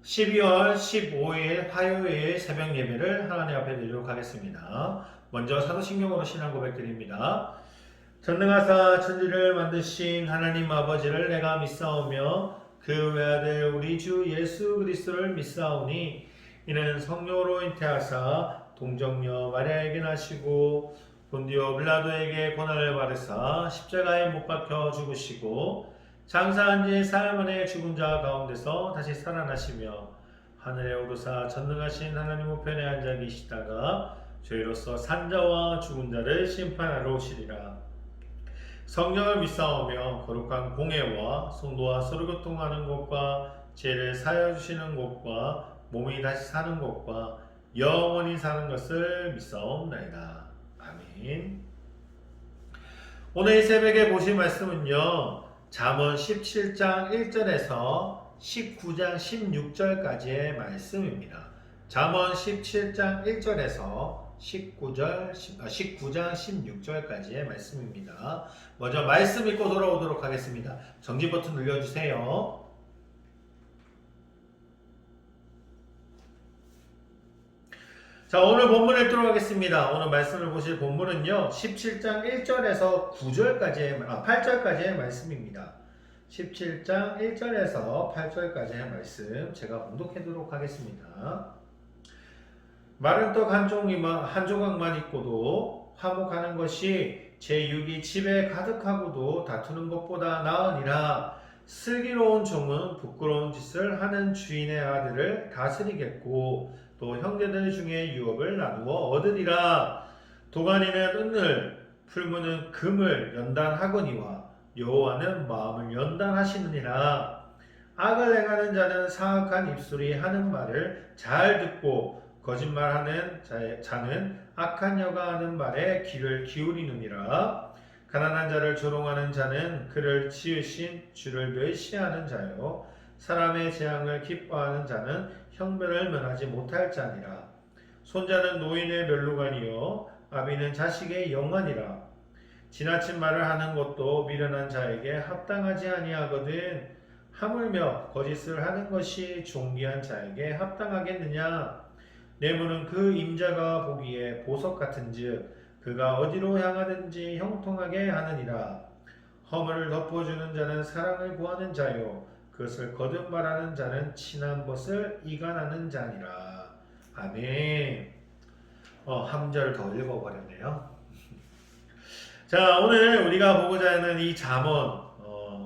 12월 15일 화요일 새벽 예배를 하나님 앞에 드리도록 하겠습니다. 먼저 사도신경으로 신앙 고백드립니다. 전능하사 천지를 만드신 하나님 아버지를 내가 믿사오며 그 외아들 우리 주 예수 그리스도를 믿사오니 이는 성령으로 잉태하사 동정녀 마리아에게 나시고 본디오 빌라도에게 고난을 받으사 십자가에 못 박혀 죽으시고 장사한 지 사흘 만에 죽은 자 가운데서 다시 살아나시며 하늘에 오르사 전능하신 하나님 우편에 앉아 계시다가 저희로서 산자와 죽은 자를 심판하러 오시리라. 성령을 믿사오며 거룩한 공회와 성도와 서로 교통하는 것과 죄를 사하여 주시는 것과 몸이 다시 사는 것과 영원히 사는 것을 믿사옵나이다. 아멘. 오늘 이 새벽에 보실 말씀은요, 잠언 17장 1절에서 19장 16절까지의 말씀입니다. 잠언 17장 1절에서 19장 16절까지의 말씀입니다. 먼저 말씀 읽고 돌아오도록 하겠습니다. 정지 버튼 눌러주세요. 자, 오늘 본문 읽도록 하겠습니다. 오늘 말씀을 보실 본문은요, 17장 1절에서 8절까지의 말씀입니다. 17장 1절에서 8절까지의 말씀 제가 봉독하도록 하겠습니다. 마른 떡 한 조각만 있고도 화목하는 것이 제 육이 집에 가득하고도 다투는 것보다 나으니라. 슬기로운 종은 부끄러운 짓을 하는 주인의 아들을 다스리겠고 또 형제들 중에 유업을 나누어 얻으리라. 도가니는 은을, 풀무는 금을 연단하거니와 여호와는 마음을 연단하시느니라. 악을 행하는 자는 사악한 입술이 하는 말을 잘 듣고 거짓말하는 자는 악한 여가 하는 말에 귀를 기울이느니라. 가난한 자를 조롱하는 자는 그를 지으신 주를 멸시하는 자요, 사람의 재앙을 기뻐하는 자는 형벌을 면하지 못할 자니라. 손자는 노인의 멸루관이요 아비는 자식의 영환이라. 지나친 말을 하는 것도 미련한 자에게 합당하지 아니하거든 하물며 거짓을 하는 것이 존귀한 자에게 합당하겠느냐. 뇌물은 그 임자가 보기에 보석 같은즉 그가 어디로 향하든지 형통하게 하느니라. 허물을 덮어주는 자는 사랑을 구하는 자요 그것을 거듭 말하는 자는 친한 것을 이간하는 자니라. 아멘. 한 절 더 읽어버렸네요. 자, 오늘 우리가 보고자 하는 이 잠언,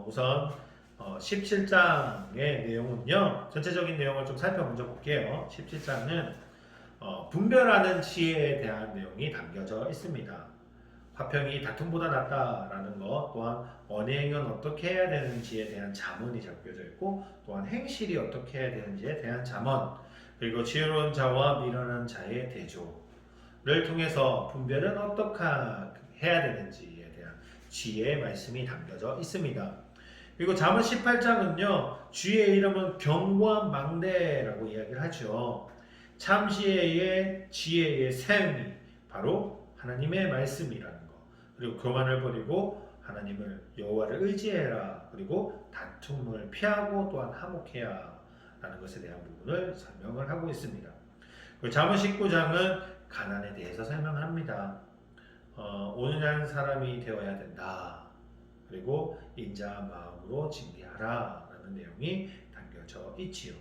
우선 17장의 내용은요, 전체적인 내용을 좀 살펴보자 볼게요. 17장은 분별하는 지혜에 대한 내용이 담겨져 있습니다. 화평이 다툼보다 낫다라는 것, 또한 언행은 어떻게 해야 되는지에 대한 잠언이 적혀져 있고, 또한 행실이 어떻게 해야 되는지에 대한 잠언, 그리고 지혜로운 자와 미련한 자의 대조를 통해서 분별은 어떻게 해야 되는지에 대한 지혜의 말씀이 담겨져 있습니다. 그리고 잠언 18장은요, 주의 이름은 견고한 망대라고 이야기를 하죠. 참 지혜의 샘이 바로 하나님의 말씀이라는 것. 그리고 교만을 버리고 하나님을 여호와를 의지해라. 그리고 다툼을 피하고 또한 화목해야 라는 것에 대한 부분을 설명을 하고 있습니다. 그리고 잠언 19장은 가난에 대해서 설명합니다. 온유한 사람이 되어야 된다. 그리고 인자한 마음으로 징계하라 라는 내용이 담겨져 있지요.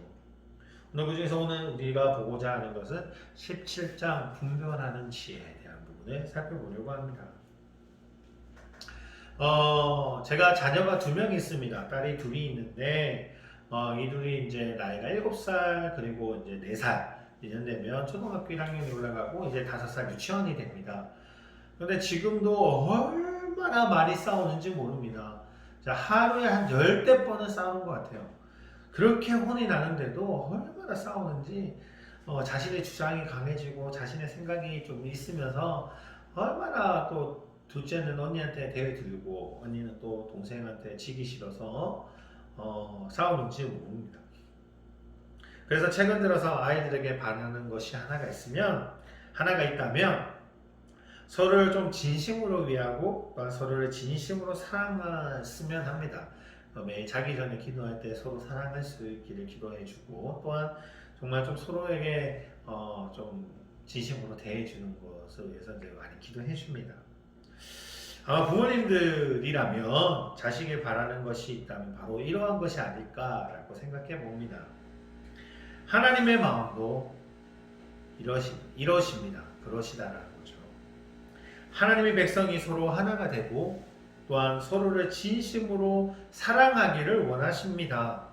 오늘 그 중에서 오늘 우리가 보고자 하는 것은 17장 분별하는 지혜에 대한 부분을 살펴보려고 합니다. 제가 자녀가 2명이 있습니다. 딸이 2이 있는데, 이 둘이 이제 나이가 7살, 그리고 이제 4살, 2년 되면 초등학교 1학년이 올라가고, 이제 5살 유치원이 됩니다. 근데 지금도 얼마나 많이 싸우는지 모릅니다. 자, 하루에 한 10대 번은 싸우는 것 같아요. 그렇게 혼이 나는데도 얼마나 싸우는지, 자신의 주장이 강해지고 자신의 생각이 좀 있으면서 얼마나 또 둘째는 언니한테 대회 들고 언니는 또 동생한테 지기 싫어서 싸우는지 모릅니다. 그래서 최근 들어서 아이들에게 바라는 것이 하나가 있다면 서로를 좀 진심으로 위하고 서로를 진심으로 사랑했으면 합니다. 매일 자기 전에 기도할 때 서로 사랑할 수 있기를 기도해주고 또한 정말 좀 서로에게 좀 진심으로 대해주는 것을 위해서 이제 많이 기도해줍니다. 아마 부모님들이라면 자식이 바라는 것이 있다면 바로 이러한 것이 아닐까라고 생각해 봅니다. 하나님의 마음도 이러십니다. 그러시다라는 거죠. 하나님의 백성이 서로 하나가 되고 또한 서로를 진심으로 사랑하기를 원하십니다.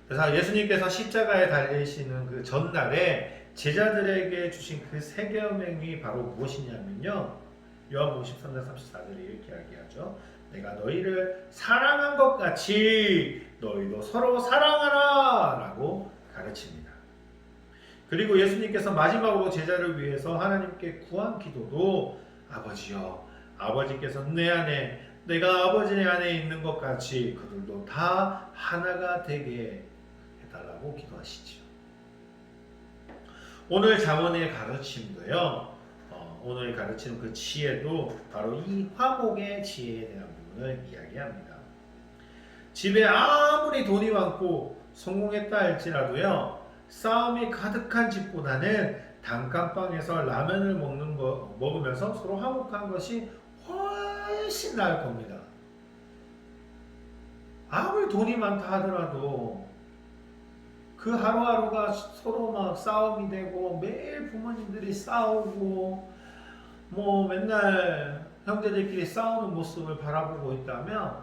그래서 예수님께서 십자가에 달리시는 그 전날에 제자들에게 주신 그 세 계명이 바로 무엇이냐면요. 요한복음 13장 34절에 이렇게 이야기하죠. 내가 너희를 사랑한 것 같이 너희도 서로 사랑하라 라고 가르칩니다. 그리고 예수님께서 마지막으로 제자를 위해서 하나님께 구한 기도도 아버지여 아버지께서 내 안에 내가 아버지 안에 있는 것 같이 그들도 다 하나가 되게 해달라고 기도하시죠. 오늘 잠언의 가르침도요. 오늘 가르치는 그 지혜도 바로 이 화목의 지혜에 대한 부분을 이야기합니다. 집에 아무리 돈이 많고 성공했다 할지라도요. 싸움이 가득한 집보다는 단칸방에서 라면을 먹으면서 서로 화목한 것이 훨씬 나을 겁니다. 아무리 돈이 많다 하더라도 그 하루하루가 서로 막 싸움이 되고 매일 부모님들이 싸우고 뭐 맨날 형제들끼리 싸우는 모습을 바라보고 있다면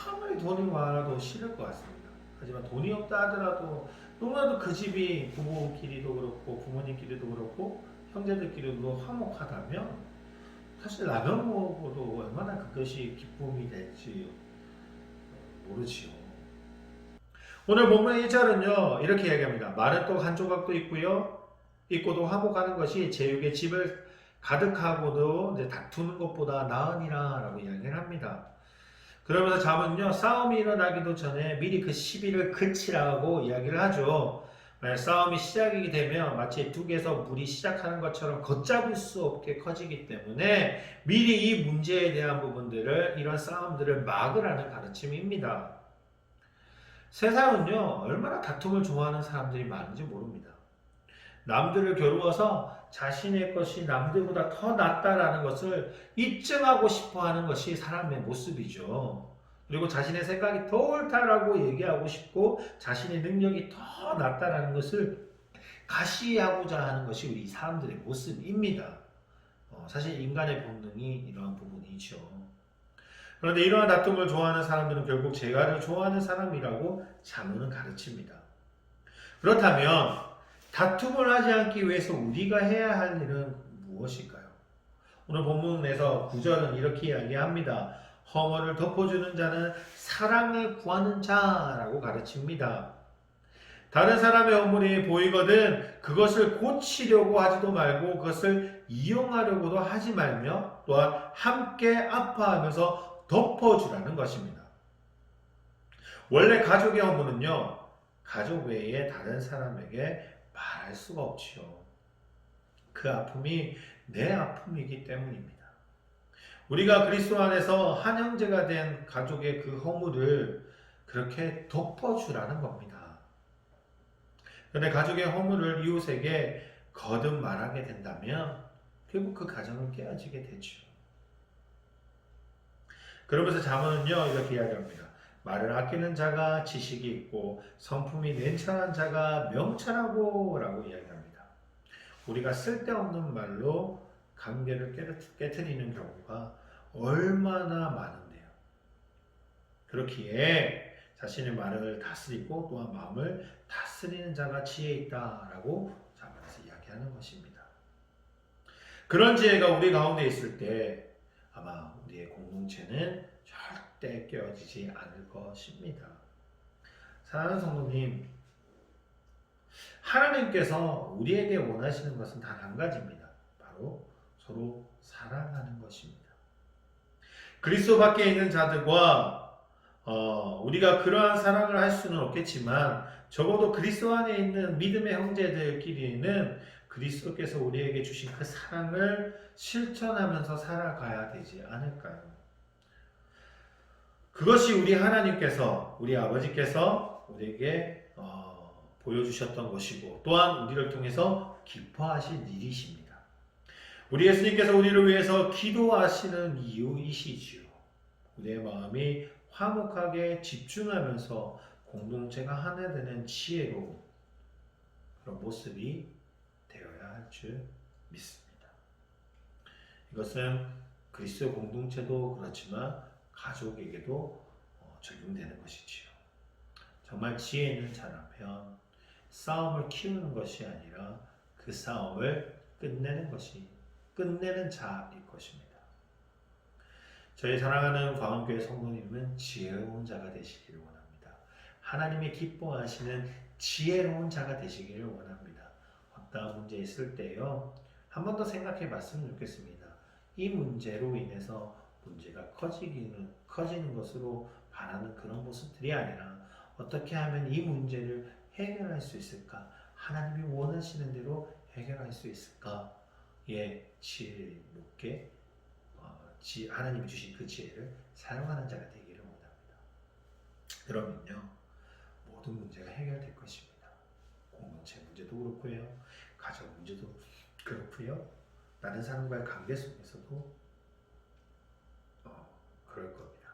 아무리 돈이 많아도 싫을 것 같습니다. 하지만 돈이 없다 하더라도 너무나도 그 집이 부모끼리도 그렇고 부모님끼리도 그렇고 형제들끼리도 화목하다면 사실 라면 먹어도 얼마나 그것이 기쁨이 될지 모르지요. 오늘 본문의 1절은요 이렇게 얘기합니다. 마른 떡 한 조각도 있고도 화목하는 것이 제육의 집을 가득하고도 이제 다투는 것보다 나으니라 라고 이야기를 합니다. 그러면서 잠언은요 싸움이 일어나기도 전에 미리 그 시비를 그치라고 이야기를 하죠. 싸움이 시작이 되면 마치 둑에서 물이 시작하는 것처럼 걷잡을 수 없게 커지기 때문에 미리 이 문제에 대한 부분들을 이런 싸움들을 막으라는 가르침입니다. 세상은요 얼마나 다툼을 좋아하는 사람들이 많은지 모릅니다. 남들을 겨루어서 자신의 것이 남들보다 더 낫다라는 것을 입증하고 싶어하는 것이 사람의 모습이죠. 그리고 자신의 생각이 더 옳다라고 얘기하고 싶고 자신의 능력이 더 낫다라는 것을 가시하고자 하는 것이 우리 사람들의 모습입니다. 사실 인간의 본능이 이러한 부분이죠. 그런데 이러한 다툼을 좋아하는 사람들은 결국 재갈을 좋아하는 사람이라고 잠언은 가르칩니다. 그렇다면 다툼을 하지 않기 위해서 우리가 해야 할 일은 무엇일까요? 오늘 본문에서 9절은 이렇게 이야기합니다. 허물을 덮어주는 자는 사랑을 구하는 자라고 가르칩니다. 다른 사람의 허물이 보이거든 그것을 고치려고 하지도 말고 그것을 이용하려고도 하지 말며 또한 함께 아파하면서 덮어주라는 것입니다. 원래 가족의 허물은요 가족 외에 다른 사람에게 말할 수가 없지요. 그 아픔이 내 아픔이기 때문입니다. 우리가 그리스도 안에서 한 형제가 된 가족의 그 허물을 그렇게 덮어주라는 겁니다. 그런데 가족의 허물을 이웃에게 거듭 말하게 된다면 결국 그 가정은 깨어지게 되죠. 그러면서 잠언은요 이렇게 이야기합니다. 말을 아끼는 자가 지식이 있고 성품이 냉철한 자가 명철하고 라고 이야기합니다. 우리가 쓸데없는 말로 관계를 깨트리는 경우가 얼마나 많은데요. 그렇기에 자신의 말을 다스리고 또한 마음을 다스리는 자가 지혜 있다라고 잠언에서 이야기하는 것입니다. 그런 지혜가 우리 가운데 있을 때 아마 우리의 공동체는 절대 깨어지지 않을 것입니다. 사랑하는 성도님, 하나님께서 우리에게 원하시는 것은 단 한 가지입니다. 바로 서로 사랑하는 것입니다. 그리스도 밖에 있는 자들과 우리가 그러한 사랑을 할 수는 없겠지만 적어도 그리스도 안에 있는 믿음의 형제들끼리는 그리스도께서 우리에게 주신 그 사랑을 실천하면서 살아가야 되지 않을까요? 그것이 우리 하나님께서, 우리 아버지께서 우리에게 보여주셨던 것이고 또한 우리를 통해서 기뻐하신 일이십니다. 우리 예수님께서 우리를 위해서 기도하시는 이유이시지요. 우리의 마음이 화목하게 집중하면서 공동체가 하나 되는 지혜로 그런 모습이 되어야 할 줄 믿습니다. 이것은 그리스도 공동체도 그렇지만 가족에게도 적용되는 것이지요. 정말 지혜 있는 자라면 싸움을 키우는 것이 아니라 그 싸움을 끝내는 자일 것입니다. 저희 사랑하는 광원교회 성도님은 지혜로운 자가 되시기를 원합니다. 하나님이 기뻐하시는 지혜로운 자가 되시기를 원합니다. 어떠한 문제 있을 때요, 한 번 더 생각해 봤으면 좋겠습니다. 이 문제로 인해서 문제가 커지는 것으로 바라는 그런 모습들이 아니라 어떻게 하면 이 문제를 해결할 수 있을까? 하나님이 원하시는 대로 해결할 수 있을까? 예, 지혜를 묻게 하나님이 주신 그 지혜를 사용하는 자가 되기를 원합니다. 그러면요, 모든 문제가 해결될 것입니다. 공동체 문제도 그렇고요, 가정 문제도 그렇고요, 다른 사람과의 관계 속에서도 그럴 겁니다.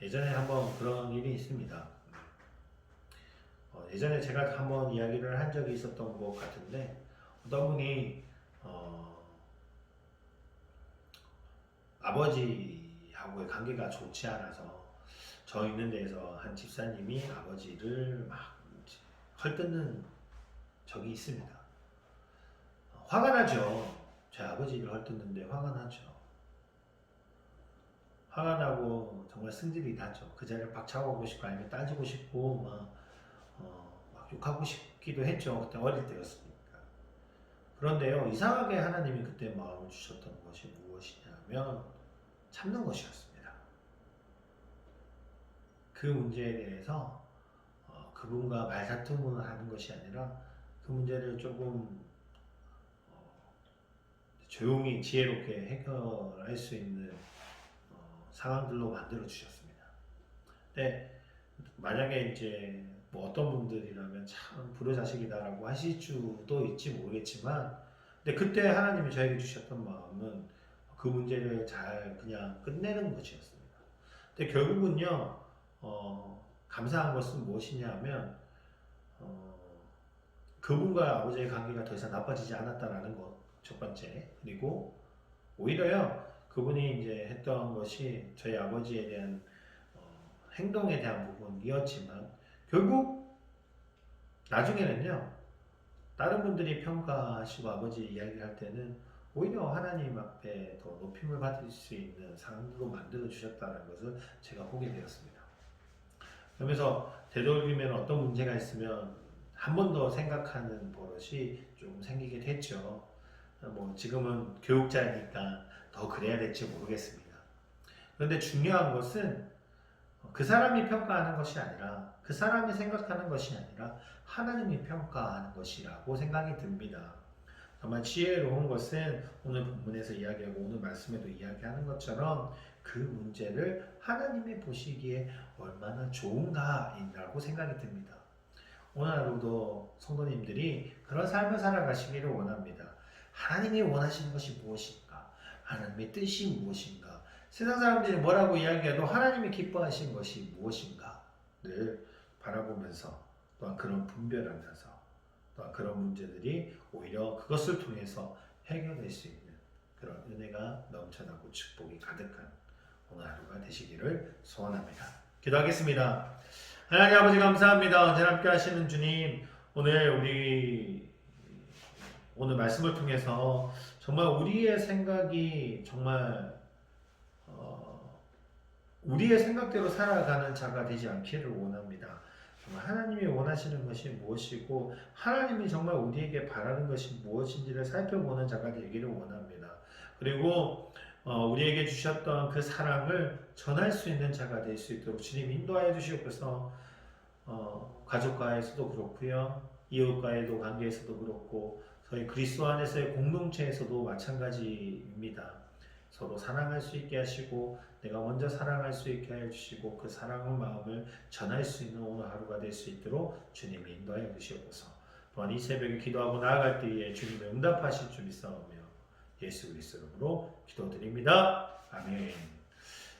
예전에 한번 그런 일이 있습니다. 예전에 제가 한번 이야기를 한 적이 있었던 것 같은데, 어떤 분이 아버지하고의 관계가 좋지 않아서 저 있는 데에서 한 집사님이 아버지를 막 헐뜯는 적이 있습니다. 화가 나죠. 제 아버지를 헐뜯는데 화가 나죠. 화가 나고 정말 승질이 나죠. 그 자리를 박차고 싶고 아니면 따지고 싶고 막 욕하고 싶기도 했죠. 그때 어릴 때였으니까. 그런데요, 이상하게 하나님이 그때 마음을 주셨던 것이 무엇이냐면 참는 것이었습니다. 그 문제에 대해서 그분과 말다툼을 하는 것이 아니라 그 문제를 조금 조용히 지혜롭게 해결할 수 있는 상황들로 만들어 주셨습니다. 근데 만약에 이제 뭐 어떤 분들이라면 참 불효자식이다라고 하실 수도 있지 모르겠지만, 근데 그때 하나님이 저에게 주셨던 마음은 그 문제를 잘 그냥 끝내는 것이었습니다. 근데 결국은요, 감사한 것은 무엇이냐면 그분과 아버지의 관계가 더 이상 나빠지지 않았다라는 것, 첫 번째. 그리고 오히려요, 그분이 이제 했던 것이 저희 아버지에 대한 행동에 대한 부분이었지만 결국 나중에는요, 다른 분들이 평가하시고 아버지 이야기를 할 때는 오히려 하나님 앞에 더 높임을 받을 수 있는 상황으로 만들어 주셨다는 것을 제가 보게 되었습니다. 그러면서 되돌리면 어떤 문제가 있으면 한 번 더 생각하는 버릇이 좀 생기게 됐죠. 뭐 지금은 교육자니까 더 그래야 될지 모르겠습니다. 그런데 중요한 것은 그 사람이 평가하는 것이 아니라, 그 사람이 생각하는 것이 아니라 하나님이 평가하는 것이라고 생각이 듭니다. 정말 지혜로운 것은 오늘 본문에서 이야기하고 오늘 말씀에도 이야기하는 것처럼 그 문제를 하나님이 보시기에 얼마나 좋은가라고 생각이 듭니다. 오늘 하루도 성도님들이 그런 삶을 살아가시기를 원합니다. 하나님이 원하시는 것이 무엇인가? 하나님의 뜻이 무엇인가? 세상 사람들이 뭐라고 이야기해도 하나님이 기뻐하시는 것이 무엇인가를 바라보면서, 또한 그런 분별하면서, 또한 그런 문제들이 오히려 그것을 통해서 해결될 수 있는 그런 은혜가 넘쳐나고 축복이 가득한 오늘 하루가 되시기를 소원합니다. 기도하겠습니다. 하나님 아버지 감사합니다. 언제나 함께 하시는 주님, 오늘 말씀을 통해서 정말 우리의 생각이 정말 우리의 생각대로 살아가는 자가 되지 않기를 원합니다. 정말 하나님이 원하시는 것이 무엇이고 하나님이 정말 우리에게 바라는 것이 무엇인지를 살펴보는 자가 되기를 원합니다. 그리고 우리에게 주셨던 그 사랑을 전할 수 있는 자가 될 수 있도록 주님 인도하여 주시옵소서. 가족과에서도 그렇고요, 이웃과의도 관계에서도 그렇고 저희 그리스도 안에서의 공동체에서도 마찬가지입니다. 서로 사랑할 수 있게 하시고 내가 먼저 사랑할 수 있게 해주시고 그 사랑의 마음을 전할 수 있는 오늘 하루가 될 수 있도록 주님이 인도하여 주시옵소서. 또한 이 새벽에 기도하고 나아갈 때에 주님의 응답하실 줄 믿사오며 예수 그리스도 이름으로 기도드립니다. 아멘.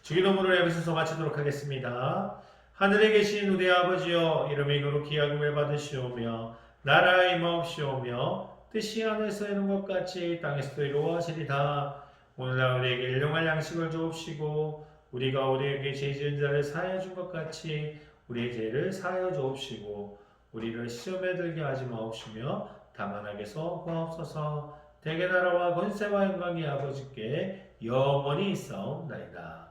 주기도문을 여기서 마치도록 하겠습니다. 하늘에 계신 우리 아버지여, 이름이 거룩히 여김을 받으시오며 나라가 임하옵시오며 뜻이 하늘에서 이룬 것 같이 땅에서도 이루어지리다. 오늘날 우리에게 일용할 양식을 주옵시고 우리가 우리에게 죄 지은 자를 사하여 준 것 같이 우리의 죄를 사하여 주옵시고 우리를 시험에 들게 하지 마옵시며 다만 악에서 구하옵소서. 대개 나라와 권세와 영광이 아버지께 영원히 있사옵나이다.